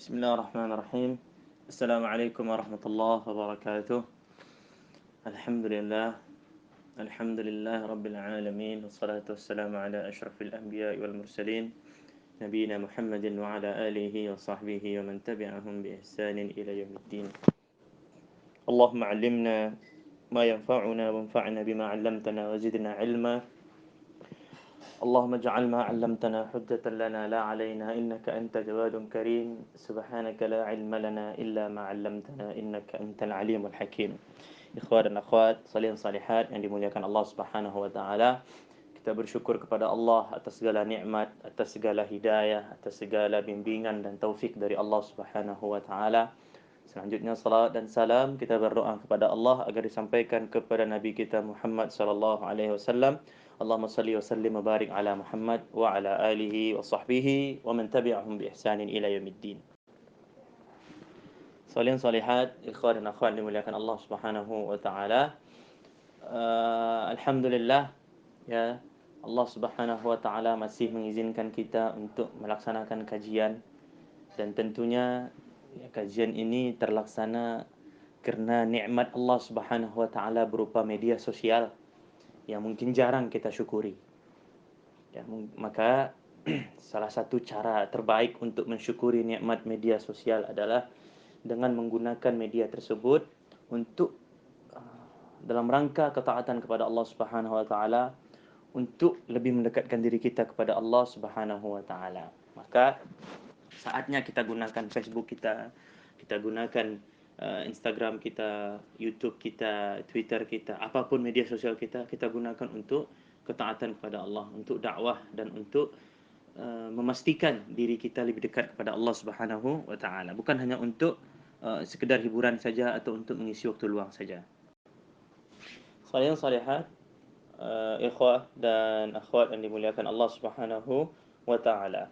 Bismillahirrahmanirrahim. Assalamualaikum warahmatullahi wabarakatuh. Alhamdulillah. Alhamdulillah Rabbil Alamin. Wassalatu wassalamu ala ashrafil anbiya wal mursalin. Nabiina Muhammadin wa ala alihi wa sahbihi wa man tabi'ahum bi ihsanin ila yaumiddin. Allahumma 'allimna ma yanfa'una wanfa'na bima 'allamtana wa zidna 'ilma. اللهم اجعل ما علمتنا حجة لنا لا علينا إنك أنت جواد كريم سبحانك لا علم لنا إلا ما علمتنا إنك أنت العليم الحكيم. Ikhwan dan akhwat, salihin salihat yang dimuliakan Allah Subhanahu wa taala. Kita bersyukur kepada Allah atas segala nikmat, atas segala hidayah, atas segala bimbingan dan taufik dari Allah Subhanahu wa taala. Selanjutnya salat dan salam kita berdoa kepada Allah agar disampaikan kepada Nabi kita Muhammad sallallahu alaihi wasallam. Allahumma salli wa sallim wa barik ala Muhammad wa ala alihi wa sahbihi wa man tabi'ahum bi ihsanin ila yaumiddin. Salihin salihat, ikhwan dan akhwat dimuliakan Allah Subhanahu wa taala. Alhamdulillah ya, Allah Subhanahu wa taala masih mengizinkan kita untuk melaksanakan kajian, dan tentunya ya, kajian ini terlaksana kerana nikmat Allah Subhanahu wa taala berupa media sosial yang mungkin jarang kita syukuri. Ya, maka salah satu cara terbaik untuk mensyukuri nikmat media sosial adalah dengan menggunakan media tersebut untuk dalam rangka ketaatan kepada Allah Subhanahu wa taala, untuk lebih mendekatkan diri kita kepada Allah Subhanahu wa taala. Maka saatnya kita gunakan Facebook kita gunakan Instagram kita, YouTube kita, Twitter kita, apapun media sosial kita gunakan untuk ketaatan kepada Allah, untuk dakwah dan untuk memastikan diri kita lebih dekat kepada Allah Subhanahu wa taala, bukan hanya untuk sekedar hiburan saja atau untuk mengisi waktu luang saja. Salihin salihat, ikhwah dan akhwat yang dimuliakan Allah Subhanahu wa taala.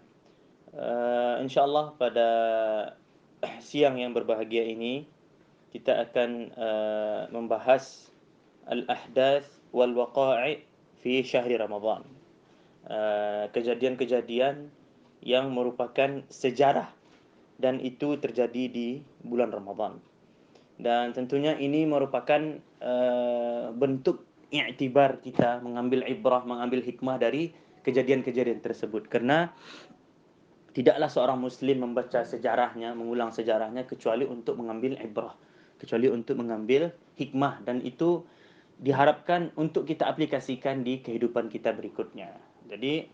InsyaAllah pada siang yang berbahagia ini kita akan membahas al-ahdath wal waqa'i' fi syahri Ramadan. Kejadian-kejadian yang merupakan sejarah dan itu terjadi di bulan Ramadan. Dan tentunya ini merupakan bentuk i'tibar kita, mengambil ibrah, mengambil hikmah dari kejadian-kejadian tersebut. Kerana tidaklah seorang muslim membaca sejarahnya, mengulang sejarahnya kecuali untuk mengambil ibrah, kecuali untuk mengambil hikmah, dan itu diharapkan untuk kita aplikasikan di kehidupan kita berikutnya. Jadi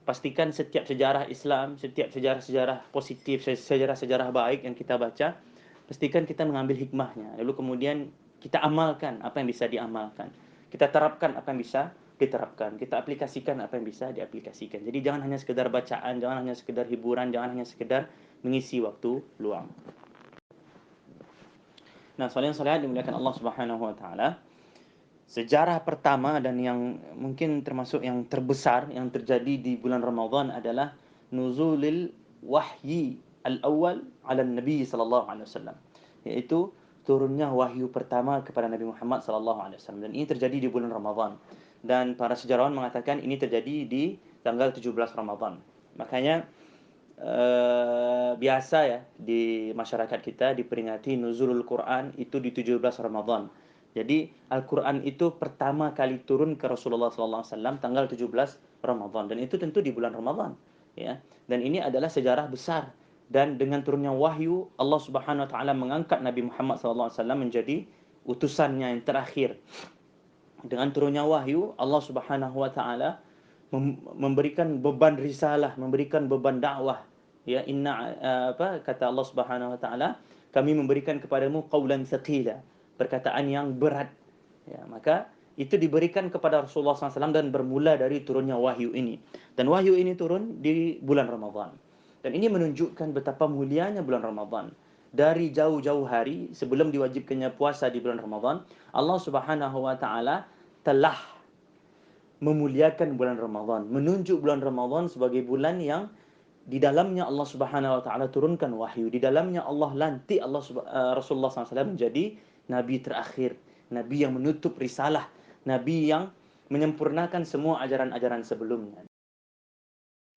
pastikan setiap sejarah Islam, setiap sejarah-sejarah positif, sejarah-sejarah baik yang kita baca, pastikan kita mengambil hikmahnya. Lalu kemudian kita amalkan apa yang bisa diamalkan. Kita terapkan apa yang bisa diterapkan. Kita aplikasikan apa yang bisa diaplikasikan. Jadi jangan hanya sekedar bacaan, jangan hanya sekedar hiburan, jangan hanya sekedar mengisi waktu luang. Nah, salihin salihat dimuliakan Allah Subhanahu wa taala. Sejarah pertama dan yang mungkin termasuk yang terbesar yang terjadi di bulan Ramadan adalah nuzulil wahyi al-awwal ala Nabi sallallahu alaihi wasallam, iaitu turunnya wahyu pertama kepada Nabi Muhammad sallallahu alaihi wasallam, dan ini terjadi di bulan Ramadan, dan para sejarawan mengatakan ini terjadi di tanggal 17 Ramadan. Makanya biasa ya di masyarakat kita diperingati nuzulul Quran itu di 17 Ramadan. Jadi Al-Quran itu pertama kali turun ke Rasulullah SAW tanggal 17 Ramadan, dan itu tentu di bulan Ramadan, ya. Dan ini adalah sejarah besar, dan dengan turunnya wahyu Allah Subhanahu wa taala mengangkat Nabi Muhammad SAW menjadi utusannya yang terakhir. Dengan turunnya wahyu Allah Subhanahu wa taala memberikan beban risalah, memberikan beban dakwah. Ya, kata Allah Subhanahu wa taala, kami memberikan kepadamu qaulan tsaqila, perkataan yang berat. Ya, maka itu diberikan kepada Rasulullah SAW dan bermula dari turunnya wahyu ini. Dan wahyu ini turun di bulan Ramadan. Dan ini menunjukkan betapa mulianya bulan Ramadan. Dari jauh-jauh hari sebelum diwajibkannya puasa di bulan Ramadan, Allah Subhanahu wa taala telah memuliakan bulan Ramadan, menunjuk bulan Ramadan sebagai bulan yang di dalamnya Allah Subhanahu wa taala turunkan wahyu, di dalamnya Allah lantik Rasulullah SAW menjadi nabi terakhir, nabi yang menutup risalah, nabi yang menyempurnakan semua ajaran-ajaran sebelumnya.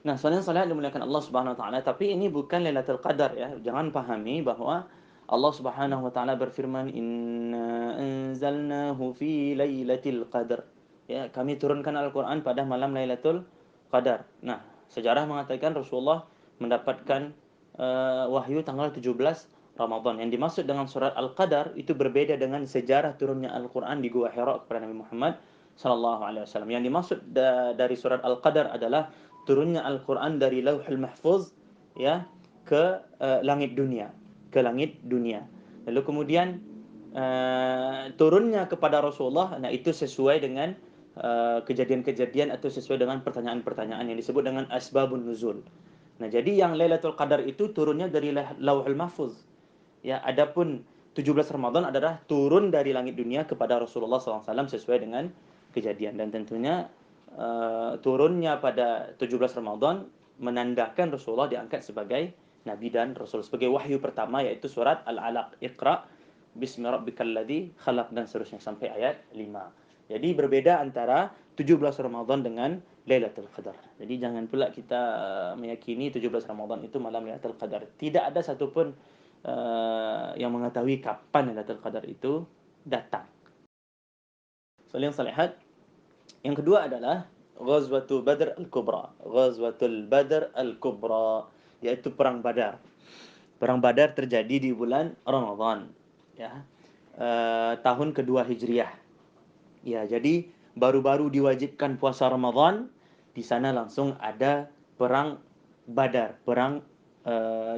Nah, soalnya salat dimuliakan Allah Subhanahu wa taala, tapi ini bukan Lailatul Qadar ya. Jangan pahami bahwa Allah Subhanahu wa taala berfirman, "Inna anzalnahu fi lailatul qadar." Ya, kami turunkan Al-Qur'an pada malam Lailatul Qadar. Nah, sejarah mengatakan Rasulullah mendapatkan wahyu tanggal 17 Ramadan. Yang dimaksud dengan surat Al-Qadar itu berbeda dengan sejarah turunnya Al-Qur'an di Gua Hira kepada Nabi Muhammad sallallahu alaihi wasallam. Yang dimaksud dari surat Al-Qadar adalah turunnya Al-Quran dari Lauhul Mahfuz ya ke langit dunia, ke langit dunia. Lalu kemudian turunnya kepada Rasulullah, nah itu sesuai dengan kejadian-kejadian atau sesuai dengan pertanyaan-pertanyaan yang disebut dengan asbabun nuzul. Nah, jadi yang Lailatul Qadar itu turunnya dari Lauhul Mahfuz. Ya, adapun 17 Ramadan adalah turun dari langit dunia kepada Rasulullah SAW sesuai dengan kejadian, dan tentunya turunnya pada 17 Ramadan menandakan Rasulullah diangkat sebagai nabi dan rasul, sebagai wahyu pertama, yaitu surat Al-Alaq, Iqra bismi rabbikal ladzi khalaq, dan seterusnya sampai ayat 5. Jadi berbeda antara 17 Ramadan dengan Lailatul Qadar. Jadi jangan pula kita meyakini 17 Ramadan itu malam Lailatul Qadar. Tidak ada satupun yang mengetahui kapan Lailatul Qadar itu datang. Soal yang salihat, yang kedua adalah Ghazwatul Badr Al-Kubra. Ghazwatul Badr Al-Kubra, yaitu perang Badar. Perang Badar terjadi di bulan Ramadan, ya. Tahun kedua Hijriah. Ya, jadi baru-baru diwajibkan puasa Ramadan, di sana langsung ada perang Badar, perang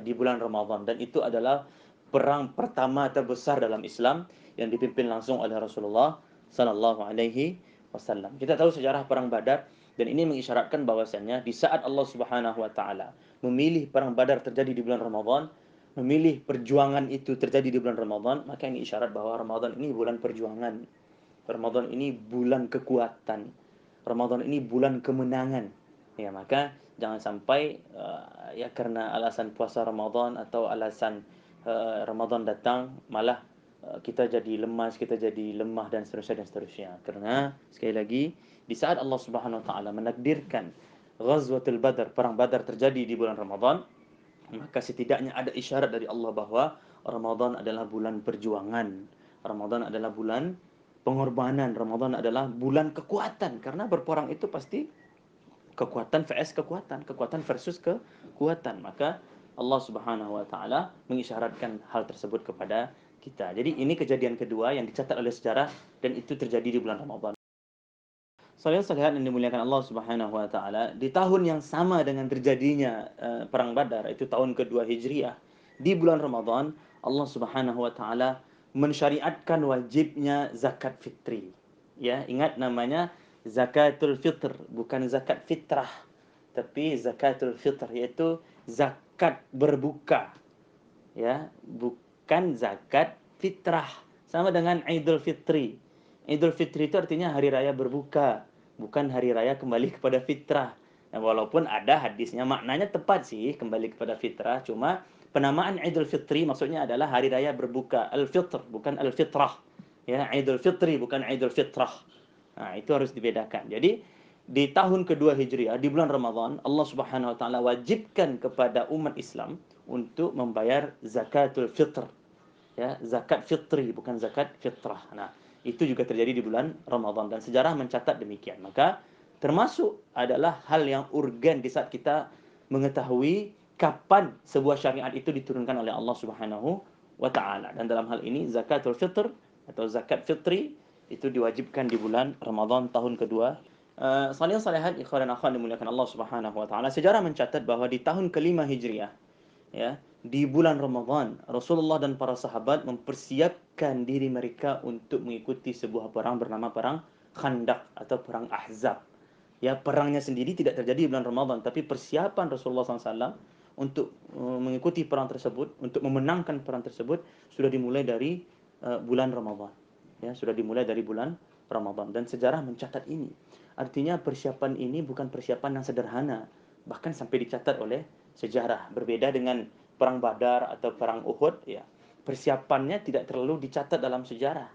di bulan Ramadan, dan itu adalah perang pertama terbesar dalam Islam yang dipimpin langsung oleh Rasulullah sallallahu alaihi wasallam. Kita tahu sejarah perang Badar, dan ini mengisyaratkan bahwasannya di saat Allah Subhanahu wa taala memilih perang Badar terjadi di bulan Ramadan, memilih perjuangan itu terjadi di bulan Ramadan, maka ini isyarat bahwa Ramadan ini bulan perjuangan. Ramadan ini bulan kekuatan. Ramadan ini bulan kemenangan. Ya, maka jangan sampai ya karena alasan puasa Ramadan atau alasan Ramadan datang malah kita jadi lemas, kita jadi lemah, dan seterusnya dan seterusnya. Karena sekali lagi di saat Allah Subhanahu wa taala menakdirkan Ghazwatul Badar, perang Badar terjadi di bulan Ramadan, maka setidaknya ada isyarat dari Allah bahwa Ramadan adalah bulan perjuangan. Ramadan adalah bulan pengorbanan. Ramadan adalah bulan kekuatan. Karena berperang itu pasti kekuatan vs kekuatan, kekuatan versus kekuatan. Maka Allah Subhanahu wa taala mengisyaratkan hal tersebut kepada kita. Jadi ini kejadian kedua yang dicatat oleh sejarah, dan itu terjadi di bulan Ramadan. Saudara-saudara yang dimuliakan Allah Subhanahu wa taala, di tahun yang sama dengan terjadinya perang Badar, itu tahun kedua Hijriah, di bulan Ramadan, Allah Subhanahu wa taala mensyariatkan wajibnya zakat fitri. Ya, ingat namanya zakatul fitr, bukan zakat fitrah, tapi zakatul fitr, yaitu zakat berbuka. Ya, bukan zakat fitrah. Sama dengan Idul Fitri. Idul Fitri itu artinya hari raya berbuka, bukan hari raya kembali kepada fitrah. Nah, walaupun ada hadisnya maknanya tepat sih, kembali kepada fitrah, cuma penamaan Idul Fitri maksudnya adalah hari raya berbuka, al-fitr bukan al-fitrah. Ya, Idul Fitri bukan Idul Fitrah. Nah, itu harus dibedakan. Jadi di tahun kedua Hijriah, di bulan Ramadan, Allah Subhanahu wa taala wajibkan kepada umat Islam untuk membayar zakatul fitr. Ya, zakat fitri bukan zakat fitrah. Nah, itu juga terjadi di bulan Ramadan, dan sejarah mencatat demikian. Maka termasuk adalah hal yang urgen di saat kita mengetahui kapan sebuah syariat itu diturunkan oleh Allah Subhanahu wa taala. Dan dalam hal ini zakatul fitr atau zakat fitri itu diwajibkan di bulan Ramadan tahun kedua. Salih salihat ikhwan dan akhwat dimuliakan Allah Subhanahu wa taala. Sejarah mencatat bahwa di tahun kelima Hijriah, ya, di bulan Ramadan, Rasulullah dan para sahabat mempersiapkan diri mereka untuk mengikuti sebuah perang bernama perang Khandaq atau perang Ahzab. Ya, perangnya sendiri tidak terjadi di bulan Ramadan, tapi persiapan Rasulullah SAW untuk mengikuti perang tersebut, untuk memenangkan perang tersebut, sudah dimulai dari bulan Ramadan. Ya, sudah dimulai dari bulan Ramadan, dan sejarah mencatat ini. Artinya persiapan ini bukan persiapan yang sederhana, bahkan sampai dicatat oleh sejarah. Berbeda dengan perang Badar atau perang Uhud, ya, persiapannya tidak terlalu dicatat dalam sejarah.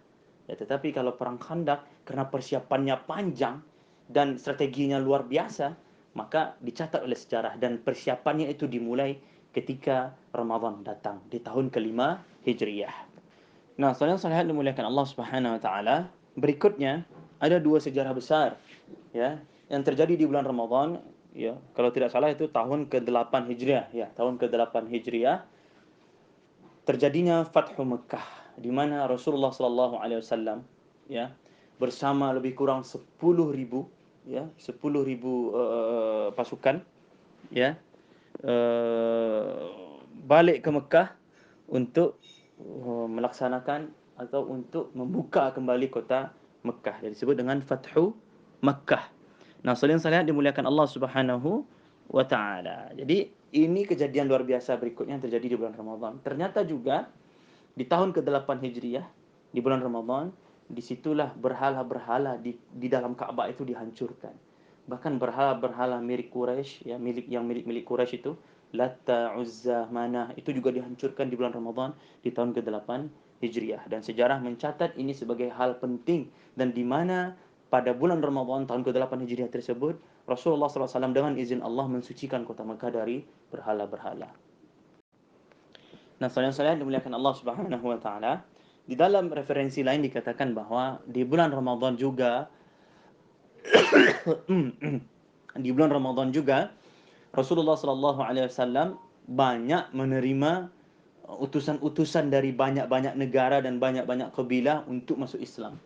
Ya, tetapi kalau perang Khandaq, karena persiapannya panjang dan strateginya luar biasa, maka dicatat oleh sejarah dan persiapannya itu dimulai ketika Ramadan datang di tahun kelima Hijriah. Nah, saudara sekalian dimuliakan Allah Subhanahu wa taala, berikutnya ada dua sejarah besar ya yang terjadi di bulan Ramadan ya. Kalau tidak salah itu tahun ke-8 Hijriah ya, tahun ke-8 Hijriah terjadinya Fathu Mekah di mana Rasulullah sallallahu alaihi wasallam ya bersama lebih kurang 10.000 ya, 10.000 pasukan ya balik ke Mekah untuk melaksanakan atau untuk membuka kembali kota Mekah. Jadi disebut dengan Fathu Mekah. Nah, sekalian dimuliakan Allah Subhanahu wa taala. Jadi ini kejadian luar biasa berikutnya yang terjadi di bulan Ramadan. Ternyata juga di tahun ke-8 Hijriah di bulan Ramadan, disitulah berhala-berhala di dalam Ka'bah itu dihancurkan. Bahkan berhala-berhala milik Quraisy ya, milik Quraisy itu Latta, Uzza, Manah itu juga dihancurkan di bulan Ramadan di tahun ke-8 Hijriah, dan sejarah mencatat ini sebagai hal penting, dan di mana pada bulan Ramadan tahun ke-8 Hijriah tersebut Rasulullah SAW dengan izin Allah mensucikan kota Mekah dari berhala-berhala. Nah, saudara-saudara dimuliakan Allah Subhanahu wa taala, di dalam referensi lain dikatakan bahwa di bulan Ramadan juga di bulan Ramadan juga Rasulullah sallallahu alaihi wasallam banyak menerima utusan-utusan dari banyak-banyak negara dan banyak-banyak kabilah untuk masuk Islam.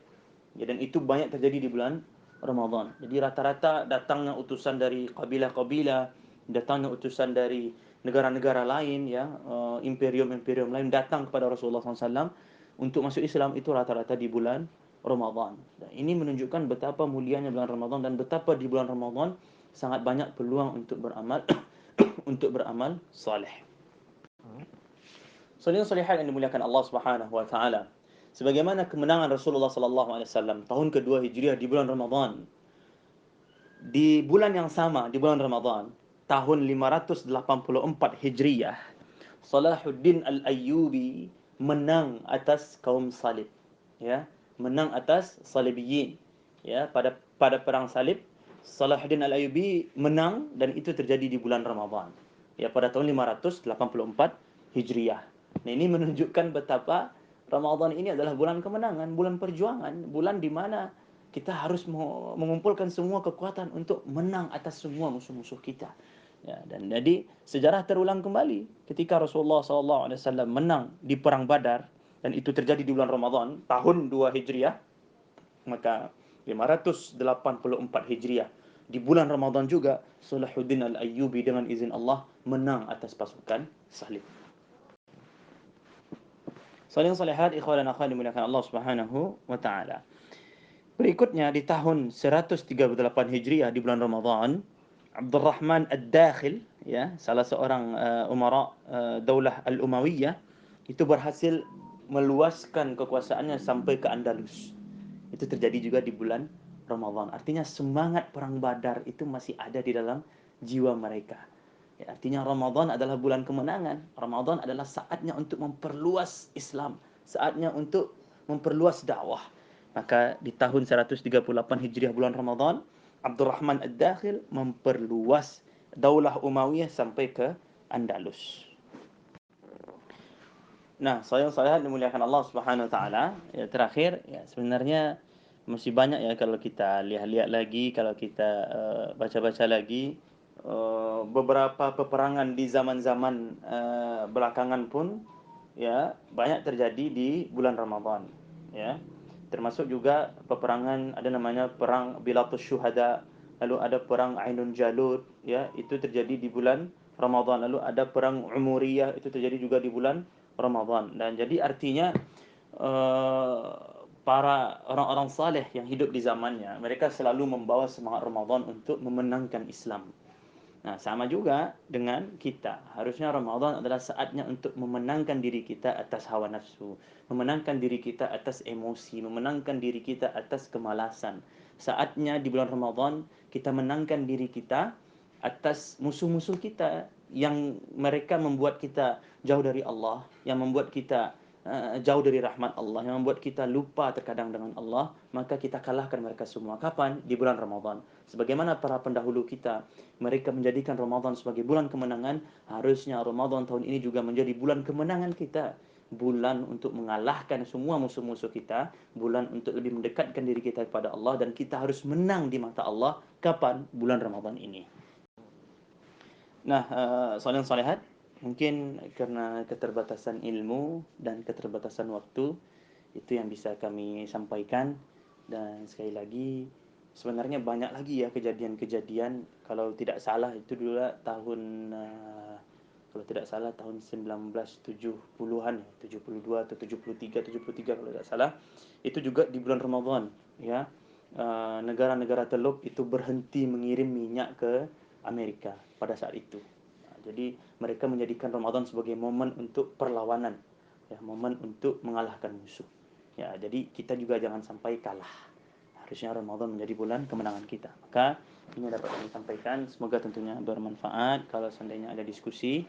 Ya, dan itu banyak terjadi di bulan Ramadan. Jadi rata-rata datangnya utusan dari kabilah-kabilah, datangnya utusan dari negara-negara lain ya, imperium-imperium lain datang kepada Rasulullah SAW untuk masuk Islam itu rata-rata di bulan Ramadan. Dan ini menunjukkan betapa mulianya bulan Ramadan dan betapa di bulan Ramadan sangat banyak peluang untuk beramal untuk beramal saleh. Solihin-solihat yang dimuliakan Allah Subhanahu wa taala. Sebagaimana kemenangan Rasulullah sallallahu alaihi wasallam tahun kedua Hijriah di bulan Ramadan. Di bulan yang sama, di bulan Ramadan, tahun 584 Hijriah, Salahuddin Al-Ayyubi menang atas kaum Salib. Ya, menang atas Salibiyin. Ya, pada perang Salib, Salahuddin Al-Ayyubi menang, dan itu terjadi di bulan Ramadan. Ya, pada tahun 584 Hijriah. Nah, ini menunjukkan betapa Ramadan ini adalah bulan kemenangan, bulan perjuangan, bulan di mana kita harus mengumpulkan semua kekuatan untuk menang atas semua musuh-musuh kita. Ya, dan jadi sejarah terulang kembali ketika Rasulullah SAW menang di perang Badar, dan itu terjadi di bulan Ramadan tahun 2 Hijriah, maka 584 Hijriah di bulan Ramadan juga Salahuddin Al-Ayyubi dengan izin Allah menang atas pasukan Salib. Salihin salihat ikhwan dan akhwat dimuliakan Allah Subhanahu wa taala. Berikutnya di tahun 138 Hijriah di bulan Ramadan, Abdurrahman Ad-Dakhil ya, salah seorang umara Daulah Al-Umayyah itu berhasil meluaskan kekuasaannya sampai ke Andalus. Itu terjadi juga di bulan Ramadan. Artinya semangat perang Badar itu masih ada di dalam jiwa mereka. Ya, artinya Ramadan adalah bulan kemenangan. Ramadan adalah saatnya untuk memperluas Islam, saatnya untuk memperluas dakwah. Maka di tahun 138 Hijriah bulan Ramadan, Abdurrahman Ad-Dakhil memperluas Daulah Umayyah sampai ke Andalus. Nah, sayang-sayang dimuliakan Allah Subhanahu wa taala, ya terakhir ya sebenarnya masih banyak ya kalau kita lihat-lihat lagi, kalau kita baca-baca lagi beberapa peperangan di zaman-zaman belakangan pun ya banyak terjadi di bulan Ramadan ya. Termasuk juga peperangan, ada namanya perang Bilatus Syuhada, lalu ada perang Ainun Jalut ya, itu terjadi di bulan Ramadan. Lalu ada perang Umuriyah, itu terjadi juga di bulan Ramadan. Dan jadi artinya para orang-orang saleh yang hidup di zamannya, mereka selalu membawa semangat Ramadan untuk memenangkan Islam. Nah, sama juga dengan kita. Harusnya Ramadan adalah saatnya untuk memenangkan diri kita atas hawa nafsu, memenangkan diri kita atas emosi, memenangkan diri kita atas kemalasan. Saatnya di bulan Ramadan kita menangkan diri kita atas musuh-musuh kita yang mereka membuat kita jauh dari Allah, yang membuat kita jauh dari rahmat Allah, yang membuat kita lupa terkadang dengan Allah, maka kita kalahkan mereka semua. Kapan? Di bulan Ramadan. Sebagaimana para pendahulu kita, mereka menjadikan Ramadan sebagai bulan kemenangan, harusnya Ramadan tahun ini juga menjadi bulan kemenangan kita. Bulan untuk mengalahkan semua musuh-musuh kita, bulan untuk lebih mendekatkan diri kita kepada Allah, dan kita harus menang di mata Allah. Kapan? Bulan Ramadan ini. Nah, soalan solehat, mungkin karena keterbatasan ilmu dan keterbatasan waktu, itu yang bisa kami sampaikan. Dan sekali lagi, sebenarnya banyak lagi ya kejadian-kejadian. Kalau tidak salah itu dulu tahun, kalau tidak salah tahun 1970-an, 72 atau 73 kalau tidak salah. Itu juga di bulan Ramadan, ya. Negara-negara Teluk itu berhenti mengirim minyak ke Amerika pada saat itu. Jadi mereka menjadikan Ramadan sebagai momen untuk perlawanan, ya, momen untuk mengalahkan musuh. Ya, jadi kita juga jangan sampai kalah. Harusnya Ramadan menjadi bulan kemenangan kita. Maka ini dapat kami sampaikan. Semoga tentunya bermanfaat. Kalau seandainya ada diskusi,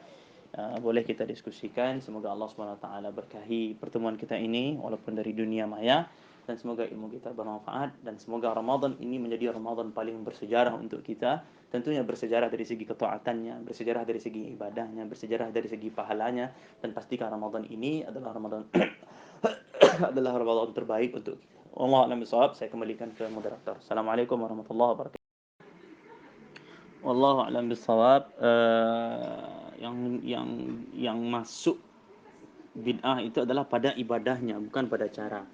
boleh kita diskusikan. Semoga Allah SWT berkahi pertemuan kita ini walaupun dari dunia maya, dan semoga ilmu kita bermanfaat, dan semoga Ramadan ini menjadi Ramadan paling bersejarah untuk kita. Tentunya bersejarah dari segi ketaatannya, bersejarah dari segi ibadahnya, bersejarah dari segi pahalanya, dan pastikan Ramadan ini adalah Ramadan adalah Ramadan terbaik untuk kita. Allah a'lam bishawab. Saya kembalikan ke moderator. Assalamualaikum warahmatullahi wabarakatuh. Wallahu a'lam bishawab. Yang masuk bid'ah itu adalah pada ibadahnya, bukan pada cara.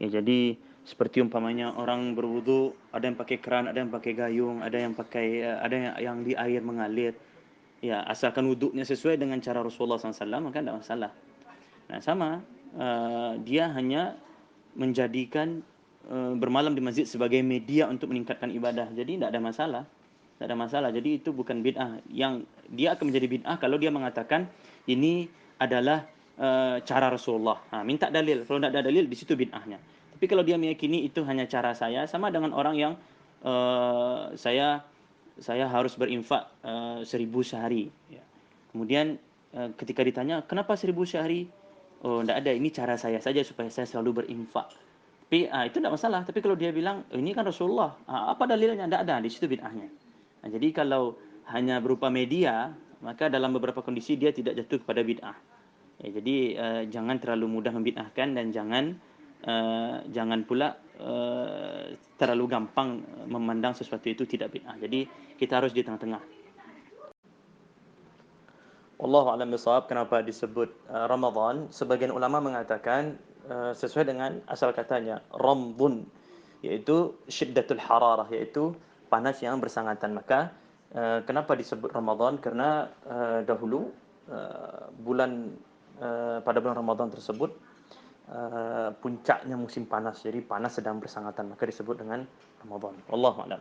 Ya, jadi seperti umpamanya orang berwudu, ada yang pakai keran, ada yang pakai gayung, ada yang pakai ada yang di air mengalir. Ya, asalkan wuduknya sesuai dengan cara Rasulullah SAW, maka tidak masalah. Nah, sama, dia hanya menjadikan bermalam di masjid sebagai media untuk meningkatkan ibadah. Jadi tidak ada masalah. Tidak ada masalah. Jadi itu bukan bid'ah. Yang dia akan menjadi bid'ah kalau dia mengatakan ini adalah cara Rasulullah. Minta dalil. Kalau tidak ada dalil, di situ bid'ahnya. Tapi kalau dia meyakini itu hanya cara saya, sama dengan orang yang saya harus berinfak 1.000 sehari. Ya. Kemudian ketika ditanya, kenapa 1.000 sehari? Oh, tidak ada, ini cara saya saja supaya saya selalu berinfak. Tapi itu tidak masalah. Tapi kalau dia bilang, ini kan Rasulullah, apa dalilnya? Tidak ada, di situ bid'ahnya. Nah, jadi kalau hanya berupa media, maka dalam beberapa kondisi dia tidak jatuh kepada bid'ah. Ya, jadi jangan terlalu mudah membid'ahkan, dan jangan pula terlalu gampang memandang sesuatu itu tidak bid'ah. Jadi kita harus di tengah-tengah. Wallahu a'lam bishawab. Kenapa disebut Ramadan? Sebagian ulama mengatakan sesuai dengan asal katanya Ramdun, yaitu syiddatul hararah, yaitu panas yang bersangatan. Maka kenapa disebut Ramadan? Karena dahulu bulan pada bulan Ramadan tersebut puncaknya musim panas. Jadi panas sedang bersangatan, maka disebut dengan Ramadan. Wallahu a'lam.